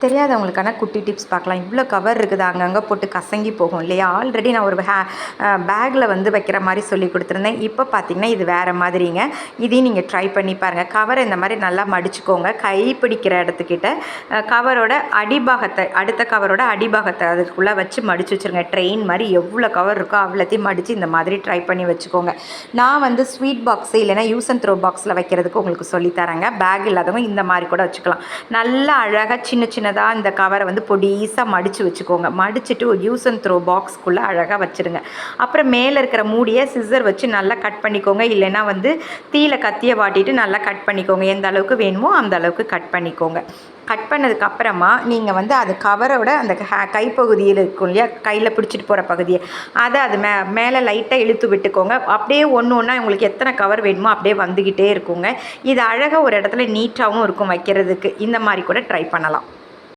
தெரியாதவங்களுக்கான குட்டி டிப்ஸ் பார்க்கலாம். இவ்வளோ கவர் இருக்குது, அங்கங்கே போட்டு கசங்கி போகும் இல்லையா? ஆல்ரெடி நான் ஒரு பேக்கில் வந்து வைக்கிற மாதிரி சொல்லி கொடுத்துருந்தேன். இப்போ பார்த்தீங்கன்னா இது வேறு மாதிரிங்க. இதையும் நீங்கள் ட்ரை பண்ணி பாருங்கள். கவரை இந்த மாதிரி நல்லா மடிச்சுக்கோங்க. கை பிடிக்கிற இடத்துக்கிட்ட கவரோட அடிபாகத்தை, அடுத்த கவரோட அடிபாகத்தை அதுக்குள்ளே வச்சு மடித்து வச்சுருங்க. ட்ரெயின் மாதிரி எவ்வளோ கவர் இருக்கோ அவ்வளோத்தையும் மடித்து இந்த மாதிரி ட்ரை பண்ணி வச்சுக்கோங்க. நான் வந்து ஸ்வீட் பாக்ஸு இல்லைனா யூஸ் அண்ட் த்ரோ பாக்ஸில் வைக்கிறதுக்கு உங்களுக்கு சொல்லித்தரேங்க. பேக் இல்லாதவங்க இந்த மாதிரி கூட வச்சுக்கலாம். நல்லா அழகாக சின்ன இந்த கவரை வந்து பொடிசாக மடித்து வச்சுக்கோங்க. மடிச்சுட்டு ஒரு யூஸ் அண்ட் த்ரோ பாக்ஸ்க்குள்ளே அழகாக வச்சுருங்க. அப்புறம் மேலே இருக்கிற மூடியை சிசர் வச்சு நல்லா கட் பண்ணிக்கோங்க. இல்லைன்னா வந்து தீயில கத்தியை வாட்டிட்டு நல்லா கட் பண்ணிக்கோங்க. எந்த அளவுக்கு வேணுமோ அந்த அளவுக்கு கட் பண்ணிக்கோங்க. கட் பண்ணதுக்கப்புறமா நீங்கள் வந்து அது கவரோட அந்த கைப்பகுதியில் இருக்கும் இல்லையா, கையில் பிடிச்சிட்டு போகிற பகுதியை, அதை அது மேலே லைட்டாக இழுத்து விட்டுக்கோங்க. அப்படியே ஒன்று ஒன்றா உங்களுக்கு எத்தனை கவர் வேணுமோ அப்படியே வந்துக்கிட்டே இருக்குங்க. இது அழகாக ஒரு இடத்துல நீட்டாகவும் இருக்கும் வைக்கிறதுக்கு. இந்த மாதிரி கூட ட்ரை பண்ணலாம்.